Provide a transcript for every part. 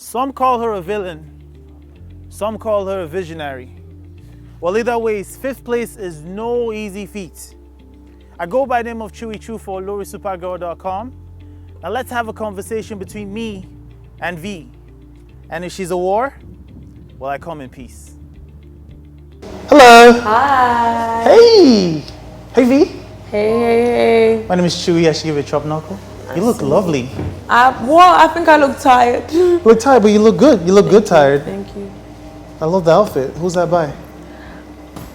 Some call her a villain, some call her a visionary. Well, either ways, 5th place is no easy feat. I go by the name of Chewy Chew for OLORISUPERGAL.com. Now let's have a conversation between me and V. And if she's a war, well, I come in peace. Hello. Hi. Hey. Hey, V. Hey. My name is Chewy. I should give you a chop knuckle. You look lovely. I think I look tired. You look tired, but you look good. You look good tired. Thank you. I love the outfit. Who's that by?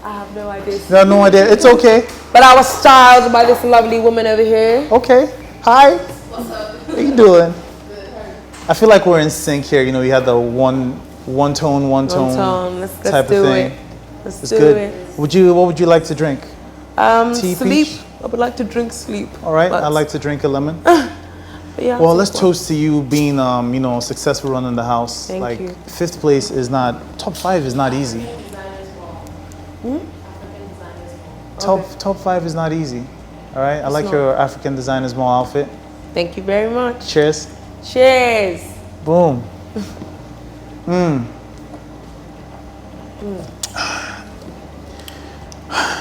I have no idea. You have no idea. It's okay. But I was styled by this lovely woman over here. Okay. Hi. What's up? How you doing? Good. I feel like we're in sync here. You know, we had the one tone Let's type do of thing. it. Let's It's do good. it. What would you like to drink? Tea, sleep. peach? I would like to drink sleep. All right. But, I like to drink a lemon. yeah, Well, let's toast to you being, successful running the house. Thank you. 5th place is not, top 5 is not easy. Top 5 is not easy. All right. I like your African designer's mall outfit. Thank you very much. Cheers. Cheers. Boom.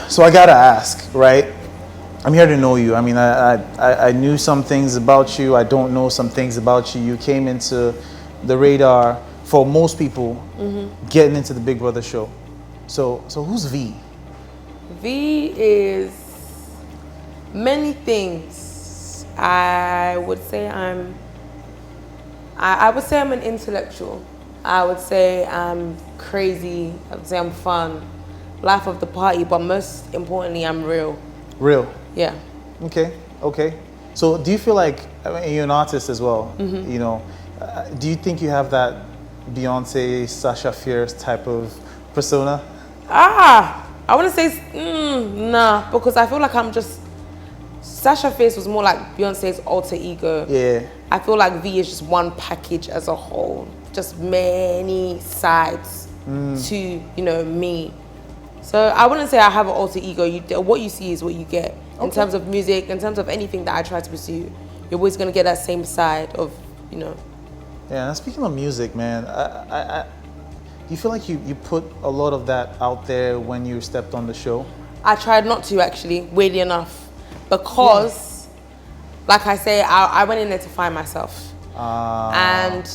So I gotta ask, right? I'm here to know you. I mean, I knew some things about you. I don't know some things about you. You came into the radar for most people getting into the Big Brother show. So who's V? V is many things. I would say I'm an intellectual. I would say I'm crazy. I would say I'm fun. Life of the party, but most importantly, I'm real. Real. Yeah. Okay. So do you feel like, I mean, you're an artist as well, you know, do you think you have that Beyonce, Sasha Fierce type of persona? I wouldn't say, nah, because I feel like I'm just, Sasha Fierce was more like Beyonce's alter ego. Yeah. I feel like V is just one package as a whole, just many sides to, me. So I wouldn't say I have an alter ego. What you see is what you get. In terms of music, in terms of anything that I try to pursue, you're always going to get that same side of, Yeah, and speaking of music, man, do you feel like you put a lot of that out there when you stepped on the show? I tried not to, actually, weirdly enough. Because, like I say, I went in there to find myself. And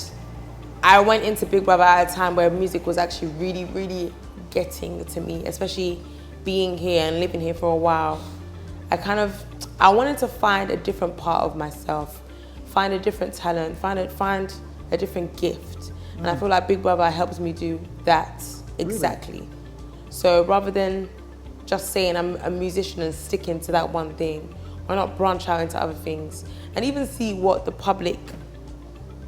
I went into Big Brother at a time where music was actually really, really getting to me, especially being here and living here for a while. I wanted to find a different part of myself, find a different talent, find a different gift. And I feel like Big Brother helps me do that exactly. Really? So rather than just saying I'm a musician and sticking to that one thing, why not branch out into other things and even see what the public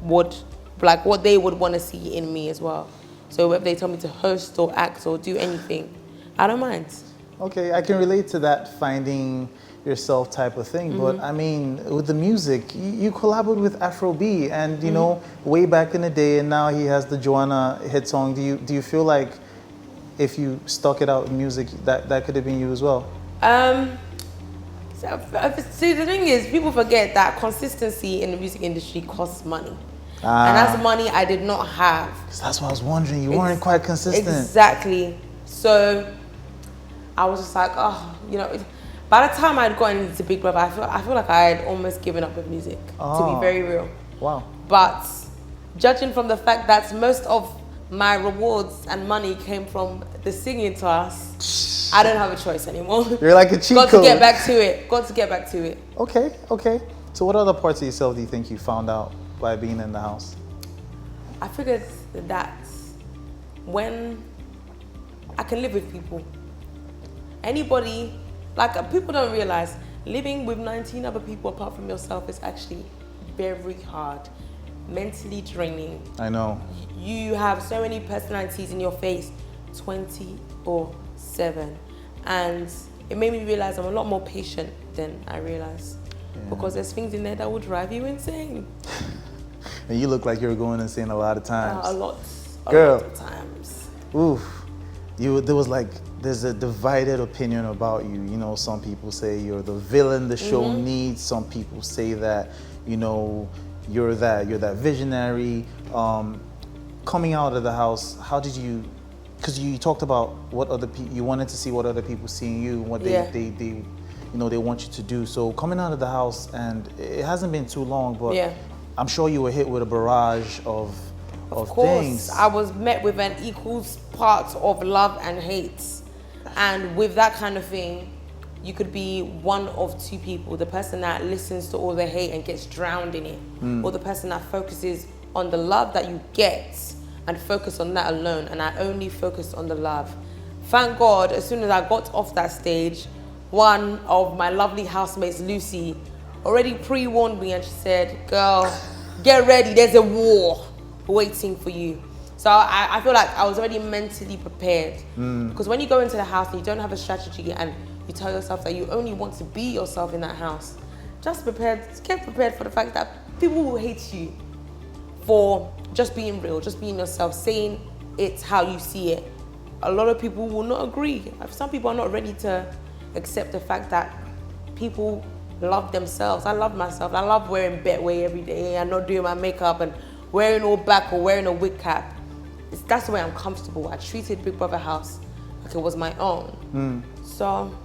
would, like what they would want to see in me as well. So whether they tell me to host or act or do anything, I don't mind. Okay, I can relate to that finding yourself type of thing. But I mean, with the music, you collaborated with Afro B, and you know, way back in the day, and now he has the Joanna hit song. Do you feel like if you stuck it out in music, that could have been you as well? See, the thing is, people forget that consistency in the music industry costs money. And that's money I did not have. That's what I was wondering. You weren't quite consistent. Exactly. So I was just like, by the time I'd gotten into Big Brother, I feel like I had almost given up with music, to be very real. Wow. But judging from the fact that most of my rewards and money came from the singing task, I don't have a choice anymore. You're like a cheat code. Got to get back to it. Okay. So what other parts of yourself do you think you found out by being in the house? I figured that when I can live with people, anybody, like people don't realize, living with 19 other people apart from yourself is actually very hard, mentally draining. I know. You have so many personalities in your face 24/7, and it made me realize I'm a lot more patient than I realized, because there's things in there that will drive you insane. And you look like you're going insane a lot of times. A lot of times. Oof. There's a divided opinion about you. You know, some people say you're the villain the show needs. Some people say that, you're that visionary. coming out of the house, how did you, because you talked about what other people, you wanted to see what other people see in you and what they they want you to do. So coming out of the house, and it hasn't been too long, but I'm sure you were hit with a barrage of things. I was met with an equal parts of love and hate. And with that kind of thing, you could be one of two people: the person that listens to all the hate and gets drowned in it, or the person that focuses on the love that you get and focus on that alone. And I only focused on the love. Thank God, as soon as I got off that stage, one of my lovely housemates, Lucy, already pre-warned me, and she said, girl, get ready, there's a war waiting for you. So I feel like I was already mentally prepared. Because when you go into the house and you don't have a strategy and you tell yourself that you only want to be yourself in that house, get prepared for the fact that people will hate you for just being real, just being yourself, saying it's how you see it. A lot of people will not agree. Some people are not ready to accept the fact that people love themselves. I love myself. I love wearing Betway every day and not doing my makeup and wearing all black or wearing a wig cap. That's the way I'm comfortable. I treated Big Brother House like it was my own. So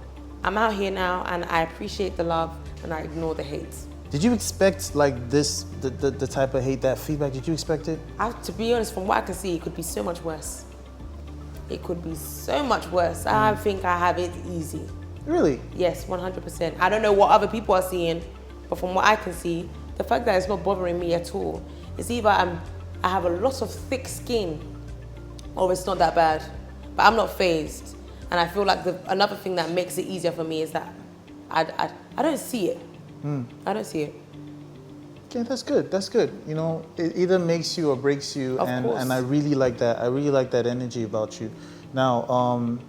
I'm out here now, and I appreciate the love and I ignore the hate. Did you expect like this, the type of hate, that feedback? Did you expect it? To be honest, from what I can see, it could be so much worse. It could be so much worse. I think I have it easy. Really? Yes, 100%. I don't know what other people are seeing, but from what I can see, the fact that it's not bothering me at all, it's either I have a lot of thick skin or it's not that bad. But I'm not phased. And I feel like another thing that makes it easier for me is that I don't see it. I don't see it. Okay, that's good. That's good. You know, it either makes you or breaks you, Of course. And I really like that. I really like that energy about you. Now,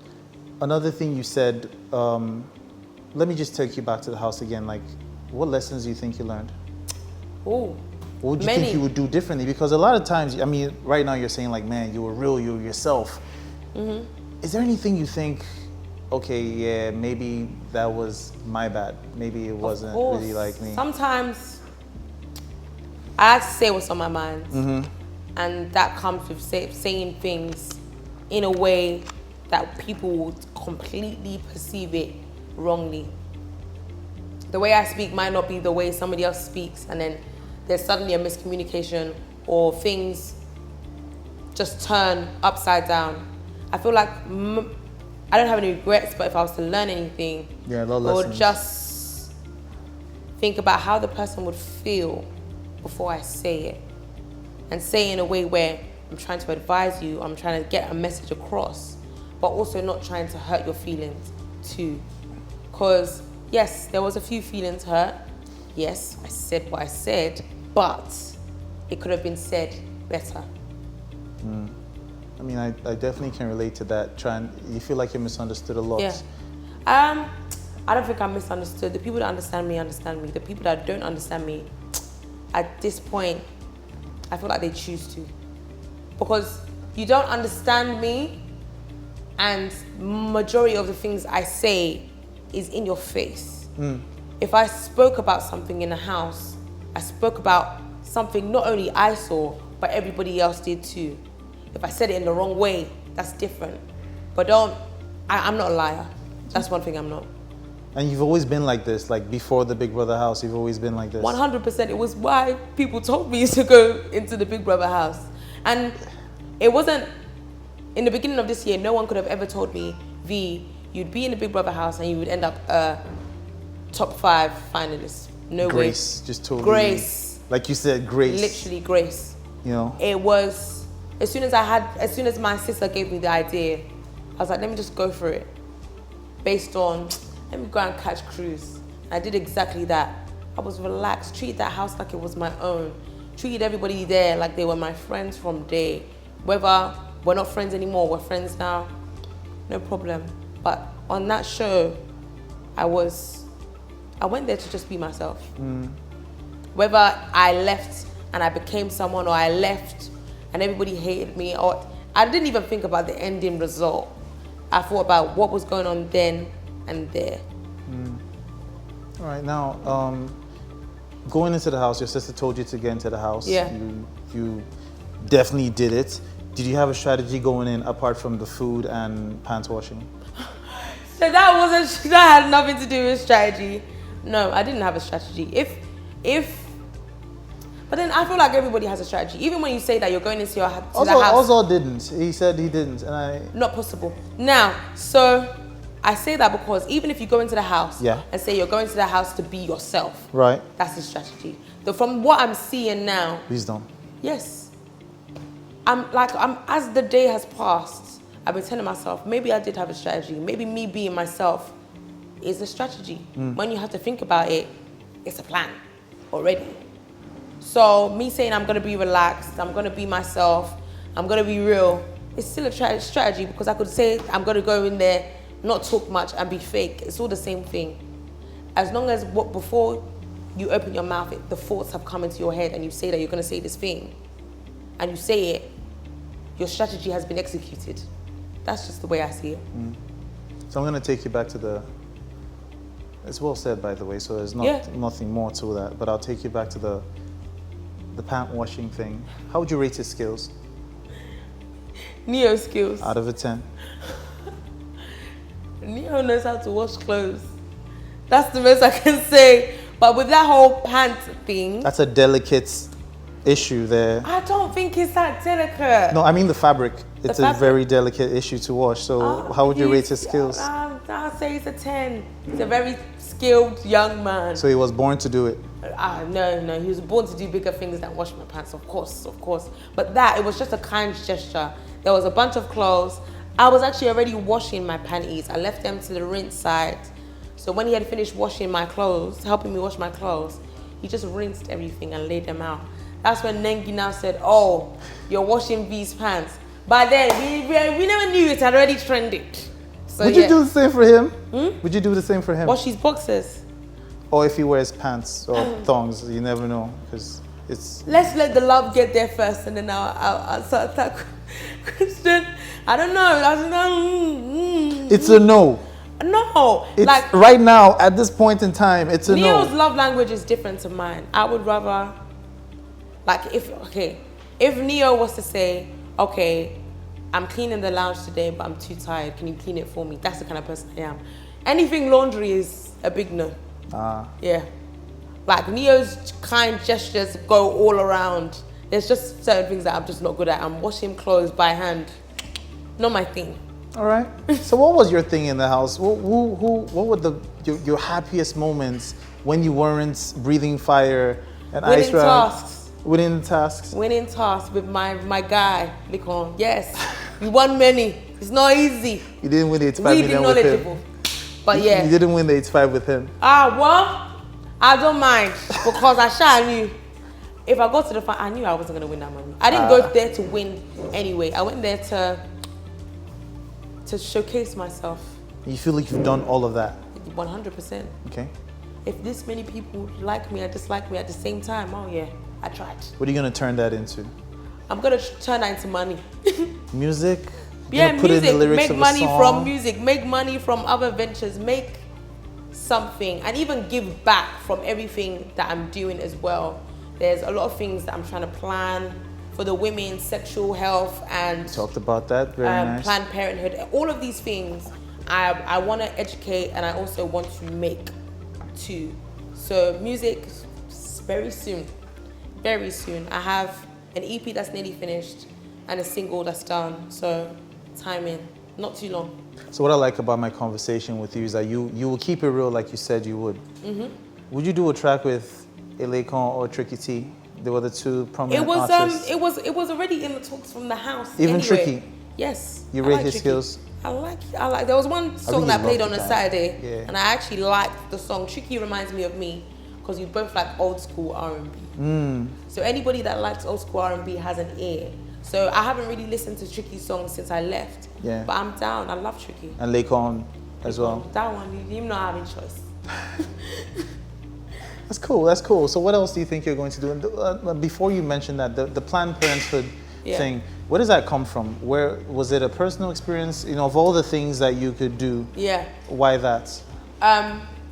another thing you said. Let me just take you back to the house again. Like, what lessons do you think you learned? Oh, what would you think you would do differently? Because a lot of times, I mean, right now you're saying like, man, you were real, you were yourself. Is there anything you think, okay, yeah, maybe that was my bad. Maybe it wasn't really like me. Sometimes I have to say what's on my mind. And that comes with saying things in a way that people would completely perceive it wrongly. The way I speak might not be the way somebody else speaks, and then there's suddenly a miscommunication or things just turn upside down. I feel like I don't have any regrets, but if I was to learn anything, I would just think about how the person would feel before I say it, and say it in a way where I'm trying to advise you, I'm trying to get a message across, but also not trying to hurt your feelings too. Because yes, there was a few feelings hurt. Yes, I said what I said, but it could have been said better. I mean, I definitely can relate to that. You feel like you're misunderstood a lot. Yeah. I don't think I'm misunderstood. The people that understand me. The people that don't understand me, at this point, I feel like they choose to. Because you don't understand me, and majority of the things I say is in your face. If I spoke about something in the house, I spoke about something not only I saw, but everybody else did too. If I said it in the wrong way, that's different. But I'm not a liar. That's one thing I'm not. And you've always been like this, like before the Big Brother house, you've always been like this? 100%. It was why people told me to go into the Big Brother house. And it wasn't, in the beginning of this year, no one could have ever told me, V, you'd be in the Big Brother house and you would end up top 5 finalist. No Grace, way. just totally. Grace. Like you said, grace. Literally grace. You know? It was, as soon as my sister gave me the idea, I was like, let me just go for it. Based on, let me go and catch cruise. I did exactly that. I was relaxed, treated that house like it was my own. Treated everybody there like they were my friends from day. Whether we're not friends anymore, we're friends now, no problem. But on that show, I went there to just be myself. Whether I left and I became someone, or I left and everybody hated me, or I didn't even think about the ending result. I thought about what was going on then and there. All right, now, going into the house, your sister told you to get into the house. Yeah. You definitely did it. Did you have a strategy going in apart from the food and pants washing? So that had nothing to do with strategy. No, I didn't have a strategy. But then I feel like everybody has a strategy. Even when you say that you're going into the house. Ozzo didn't. He said he didn't, and Not possible. Now, so I say that because even if you go into the house and say you're going to the house to be yourself, right? That's a strategy. So from what I'm seeing now, Wisdom. Yes. As the day has passed, I've been telling myself, maybe I did have a strategy. Maybe me being myself is a strategy. When you have to think about it, it's a plan already. So me saying I'm gonna be relaxed, I'm gonna be myself, I'm gonna be real, it's still a strategy because I could say I'm gonna go in there, not talk much and be fake. It's all the same thing. As long as before you open your mouth, the thoughts have come into your head and you say that you're gonna say this thing and you say it, your strategy has been executed. That's just the way I see it. So I'm gonna take you back to the, it's well said by the way, so there's nothing more to that, but I'll take you back to the pant washing thing. How would you rate his skills? Neo skills. Out of a 10. Neo knows how to wash clothes. That's the most I can say. But with that whole pant thing, that's a delicate issue there. I don't think it's that delicate. No, I mean the fabric. It's a very delicate issue to wash. So how would you rate his skills? I'll say it's a 10. He's a very skilled young man. So he was born to do it? No, he was born to do bigger things than wash my pants, of course. But it was just a kind gesture. There was a bunch of clothes. I was actually already washing my panties. I left them to the rinse side. So when he had finished washing my clothes, helping me wash my clothes, he just rinsed everything and laid them out. That's when Nengi now said, oh, you're washing these pants. But then we never knew it had already trended. So, would you do the same for him? Would you do the same for him? Wash his boxers. Or if he wears pants or thongs, you never know, because it's... Let's let the love get there first and then I'll answer that question. I don't know. It's a no. No. It's right now, at this point in time, it's a no. Neo's love language is different to mine. I would rather, if Neo was to say, okay, I'm cleaning the lounge today, but I'm too tired. Can you clean it for me? That's the kind of person I am. Anything laundry is a big no. Yeah. Neo's kind gestures go all around. There's just certain things that I'm just not good at. I'm washing clothes by hand. Not my thing. All right. So what was your thing in the house? What were your happiest moments when you weren't breathing fire and ice around? Winning tasks. Winning tasks with my guy, Likon. Yes. We won many. It's not easy. You didn't win the 85 million with him. But yeah. You didn't win the 85 with him. I don't mind because I knew if I got to the final, I knew I wasn't going to win that money. I didn't go there to win anyway. I went there to showcase myself. You feel like you've done all of that? 100%. Okay. If this many people like me or dislike me at the same time, oh yeah, I tried. What are you going to turn that into? I'm going to turn that into money. Music? Yeah, put music. In the lyrics make of money a song? from music. Make money from other ventures. Make something and even give back from everything that I'm doing as well. There's a lot of things that I'm trying to plan for the women's sexual health and talked about that. Very nice. Planned Parenthood. All of these things I want to educate and I also want to make too. So music, very soon. Very soon. I have an EP that's nearly finished and a single that's done. So timing, not too long. So what I like about my conversation with you is that you will keep it real like you said you would. Would you do a track with Elekon or Tricky T? They were the two prominent artists. It was already in the talks from the house. Even anyway. Tricky? Yes. You rate his skills? I like. There was one song that I played on a Saturday, and I actually liked the song. Tricky reminds me of me because we both like old school R&B. So anybody that likes old school R&B has an ear. So I haven't really listened to Tricky's songs since I left. Yeah. But I'm down. I love Tricky. And Lekon as well. That one, you know I have a choice. That's cool. That's cool. So what else do you think you're going to do? And before you mention that, the Planned Parenthood thing, where does that come from? Where was it a personal experience? You know, of all the things that you could do. Yeah. Why that?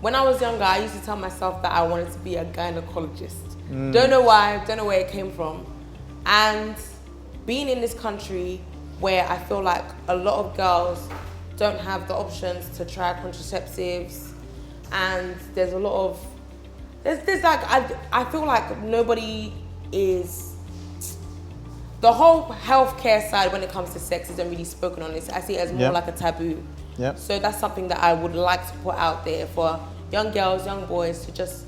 When I was younger, I used to tell myself that I wanted to be a gynecologist. Don't know why. Don't know where it came from. And being in this country where I feel like a lot of girls don't have the options to try contraceptives, and there's a lot of, there's like, I feel like nobody is, the whole healthcare side when it comes to sex isn't really spoken on this. I see it as more like a taboo. Yep. So that's something that I would like to put out there for young girls, young boys to just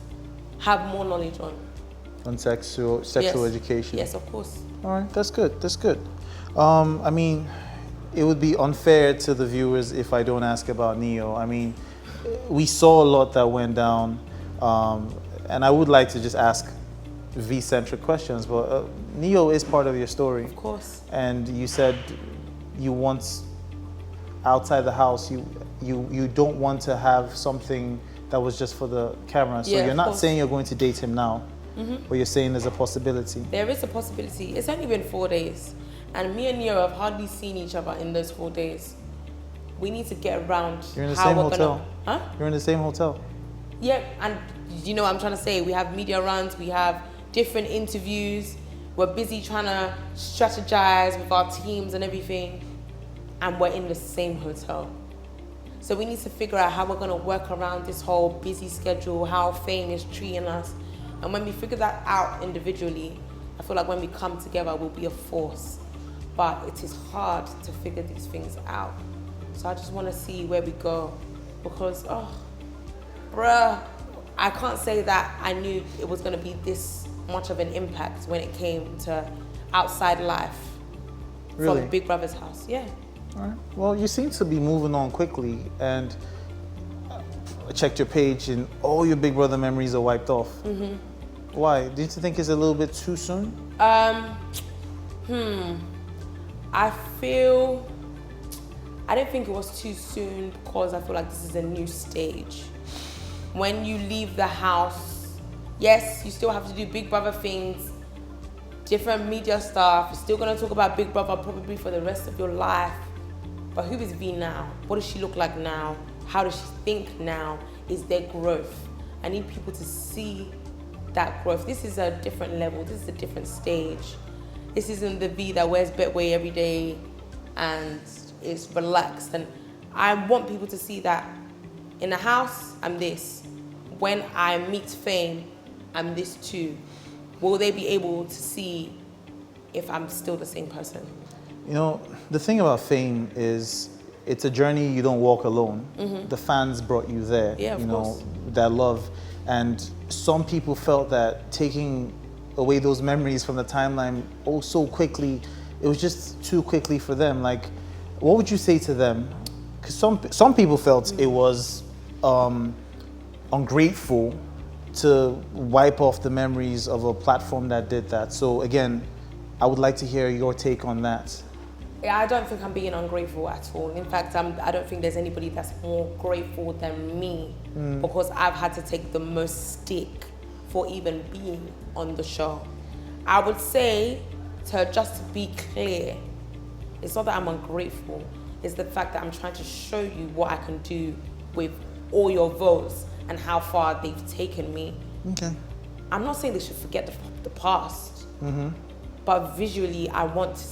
have more knowledge on sexual education. Yes, of course. All right, that's good. That's good. I mean, it would be unfair to the viewers if I don't ask about Neo. I mean, we saw a lot that went down, and I would like to just ask V-centric questions, but Neo is part of your story. Of course. And you said you want outside the house, you don't want to have something that was just for the camera. So you're not saying you're going to date him now, but you're saying there's a possibility. There is a possibility. It's only been 4 days, and me and Neo have hardly seen each other in those 4 days. We need to get around. You're in the how same we're hotel. Gonna, You're in the same hotel. Yeah, and you know what I'm trying to say? We have media runs, we have different interviews. We're busy trying to strategize with our teams and everything, and we're in the same hotel. So we need to figure out how we're going to work around this whole busy schedule, how fame is treating us. And when we figure that out individually, I feel like when we come together, we'll be a force. But it is hard to figure these things out. So I just want to see where we go. Because, bruh, I can't say that I knew it was going to be this much of an impact when it came to outside life from Big Brother's house. Yeah. All right. Well, you seem to be moving on quickly, and I checked your page and all your Big Brother memories are wiped off. Why? Did you think it's a little bit too soon? I didn't think it was too soon because I feel like this is a new stage. When you leave the house, yes, you still have to do Big Brother things, different media stuff. You're still going to talk about Big Brother probably for the rest of your life. But who is V now? What does she look like now? How does she think now? Is there growth? I need people to see that growth. This is a different level. This is a different stage. This isn't the V that wears Betway every day and is relaxed. And I want people to see that in the house, I'm this. When I meet fame, I'm this too. Will they be able to see if I'm still the same person? You know, the thing about fame is it's a journey you don't walk alone. The fans brought you there. Yeah, of course. That love. And some people felt that taking away those memories from the timeline so quickly, it was just too quickly for them. Like, what would you say to them? Because some people felt it was ungrateful to wipe off the memories of a platform that did that. So again, I would like to hear your take on that. Yeah, I don't think I'm being ungrateful at all. In fact, I don't think there's anybody that's more grateful than me because I've had to take the most stick for even being on the show. I would say, to just be clear, it's not that I'm ungrateful, it's the fact that I'm trying to show you what I can do with all your votes and how far they've taken me. Okay. I'm not saying they should forget the past, but visually I want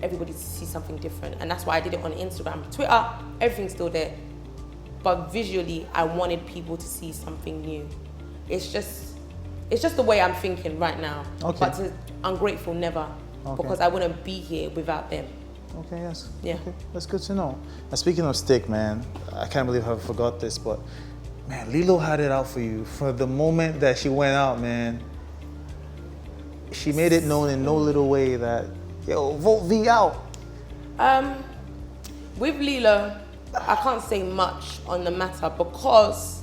everybody to see something different, and that's why I did it on Instagram. Twitter, everything's still there, but visually I wanted people to see something new. It's just the way I'm thinking right now. Okay. But ungrateful, never, because I wouldn't be here without them. Okay, yes. Yeah. Okay. That's good to know. Now, speaking of stick, man, I can't believe I forgot this, but man, Lilo had it out for you. For the moment that she went out, man, she made it known in no little way that, yo, vote V out. With Lilo, I can't say much on the matter because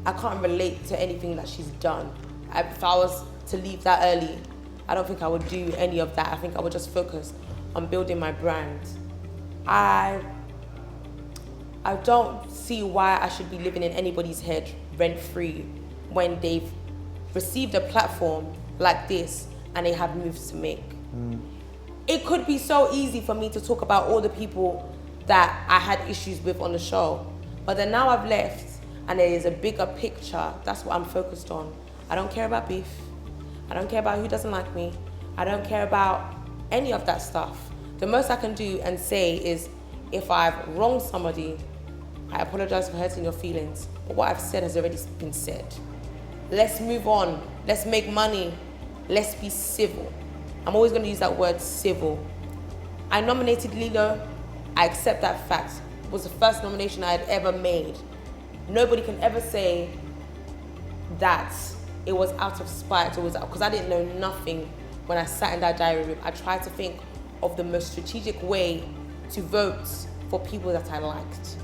I can't relate to anything that she's done. If I was to leave that early, I don't think I would do any of that. I think I would just focus on building my brand. I don't see why I should be living in anybody's head rent-free when they've received a platform like this and they have moves to make. It could be so easy for me to talk about all the people that I had issues with on the show, but then now I've left and there is a bigger picture. That's what I'm focused on. I don't care about beef. I don't care about who doesn't like me. I don't care about any of that stuff. The most I can do and say is, if I've wronged somebody, I apologize for hurting your feelings. But what I've said has already been said. Let's move on. Let's make money. Let's be civil. I'm always going to use that word, civil. I nominated Lilo. I accept that fact. It was the first nomination I had ever made. Nobody can ever say that it was out of spite, because I didn't know nothing when I sat in that diary room. I tried to think of the most strategic way to vote for people that I liked.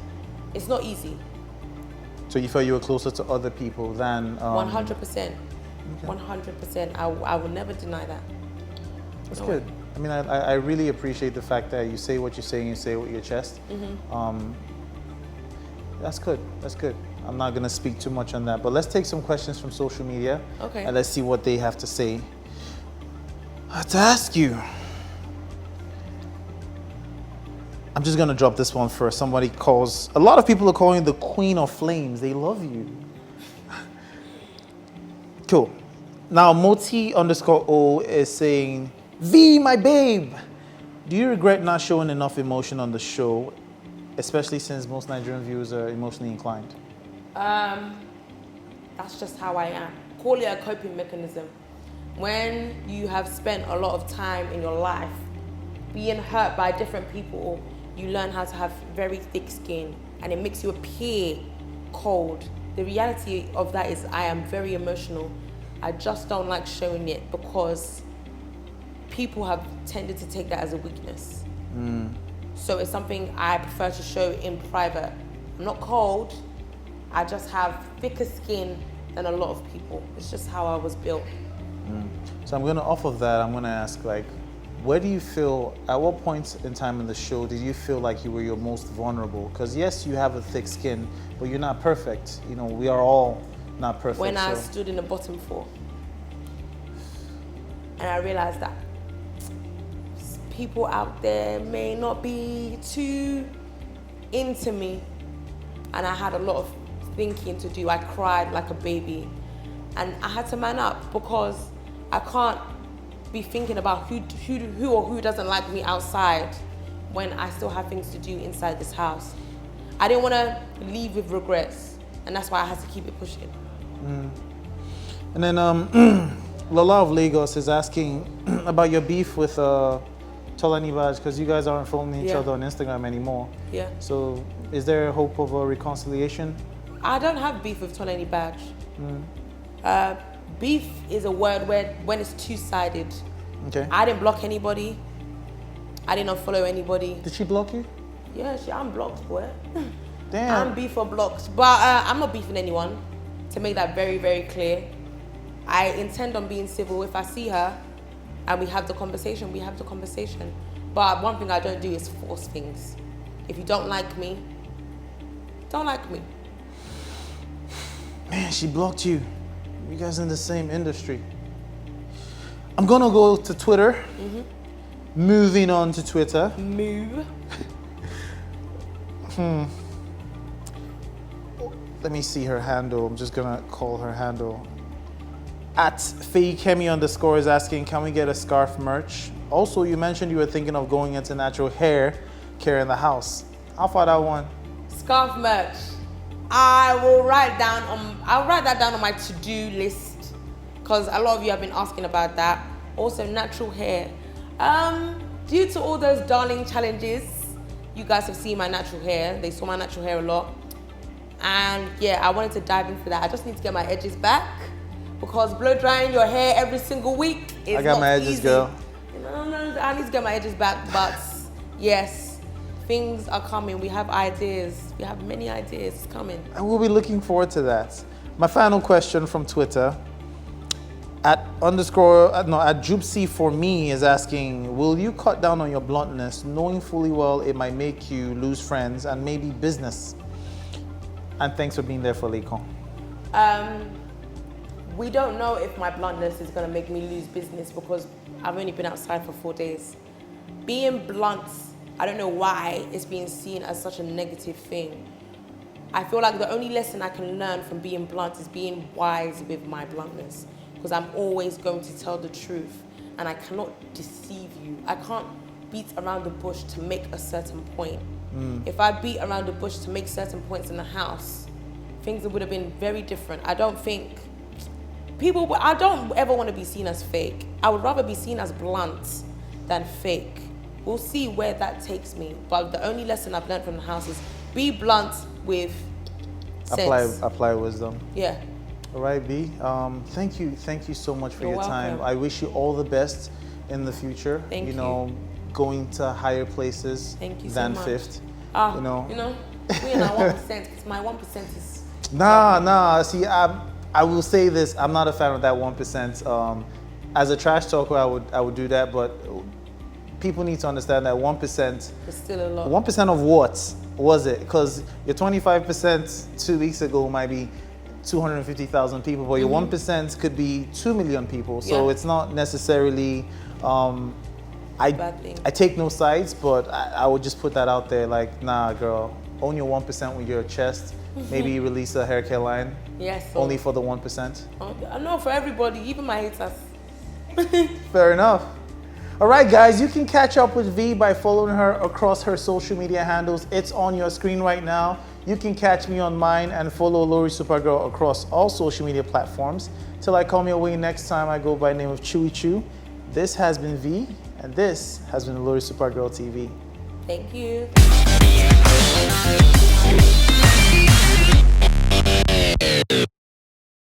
It's not easy. So you felt you were closer to other people than... 100%. Okay. 100%. I will never deny that. That's good. I mean, I really appreciate the fact that you say what you're saying, you say it with your chest. That's good. That's good. I'm not going to speak too much on that, but let's take some questions from social media. Okay. And let's see what they have to say. I have to ask you. I'm just going to drop this one first. Somebody calls, a lot of people are calling you the Queen of Flames. They love you. Cool. Now, Moti_O is saying, V, my babe, do you regret not showing enough emotion on the show, especially since most Nigerian viewers are emotionally inclined? That's just how I am. Call it a coping mechanism. When you have spent a lot of time in your life being hurt by different people, you learn how to have very thick skin, and it makes you appear cold. The reality of that is I am very emotional. I just don't like showing it because people have tended to take that as a weakness. So it's something I prefer to show in private. I'm not cold, I just have thicker skin than a lot of people. It's just how I was built. So I'm gonna, off of that, I'm gonna ask, like, where do you feel, at what point in time in the show did you feel like you were your most vulnerable? Because yes, you have a thick skin, but you're not perfect. You know, we are all not perfect. When I stood in the bottom 4, and I realized that people out there may not be too into me, and I had a lot of thinking to do. I cried like a baby, and I had to man up because I can't be thinking about who doesn't like me outside when I still have things to do inside this house. I didn't want to leave with regrets, and that's why I had to keep it pushing. And then Lola of Lagos is asking about your beef with TolaniBaj, because you guys aren't following each other on Instagram anymore. Yeah. So is there a hope of a reconciliation? I don't have beef with TolaniBaj. Beef is a word when it's two-sided. Okay. I didn't block anybody. I didn't unfollow anybody. Did she block you? Yeah, I'm blocked, boy. Damn. I'm beef or blocked. But I'm not beefing anyone, to make that very, very clear. I intend on being civil. If I see her and we have the conversation, we have the conversation. But one thing I don't do is force things. If you don't like me, don't like me. Man, she blocked you. You guys in the same industry. I'm gonna go to Twitter. Moving on to Twitter. Move. Let me see her handle. I'm just gonna call her handle. At Faykemi_ is asking, can we get a scarf merch? Also, you mentioned you were thinking of going into natural hair care in the house. How far that one? Scarf merch. I'll write that down on my to-do list, because a lot of you have been asking about that. Also, natural hair. Due to all those darling challenges, you guys have seen my natural hair. They saw my natural hair a lot. And yeah, I wanted to dive into that. I just need to get my edges back, because blow drying your hair every single week is I got not my edges, easy. girl. No, I need to get my edges back, but yes. Things are coming. We have ideas. We have many ideas. It's coming. And we'll be looking forward to that. My final question from Twitter, at Jupsy for me is asking, will you cut down on your bluntness, knowing fully well it might make you lose friends and maybe business? And thanks for being there for Lekon. We don't know if my bluntness is going to make me lose business, because I've only been outside for 4 days. Being blunt, I don't know why it's being seen as such a negative thing. I feel like the only lesson I can learn from being blunt is being wise with my bluntness, because I'm always going to tell the truth. and I cannot deceive you. I can't beat around the bush to make a certain point. If I beat around the bush to make certain points in the house, things would have been very different. I don't ever want to be seen as fake. I would rather be seen as blunt than fake. We'll see where that takes me. But the only lesson I've learned from the house is be blunt with sense. Apply wisdom. Yeah. All right, B. Thank you so much for You're your time. welcome. I wish you all the best in the future. Thank you. You know, going to higher places Thank you than so much. Fifth. You know, we in our 1%, because my 1% is... Nah. See, I will say this. I'm not a fan of that 1%. As a trash talker, I would do that, but people need to understand that 1%. It's still a lot. 1% of what was it? Because your 25% 2 weeks ago might be 250,000 people, but your 1% could be 2 million people. So it's not necessarily. Bad thing. I take no sides, but I would just put that out there. Like, nah, girl, own your 1% with your chest. Maybe release a hair care line. Yes. Only for the 1%. I know, for everybody, even my haters. Fair enough. All right, guys, you can catch up with V by following her across her social media handles. It's on your screen right now. You can catch me on mine and follow OLORISUPERGAL across all social media platforms. Till I come your way next time, I go by the name of Chewy Chew. This has been V, and this has been OLORISUPERGAL TV. Thank you.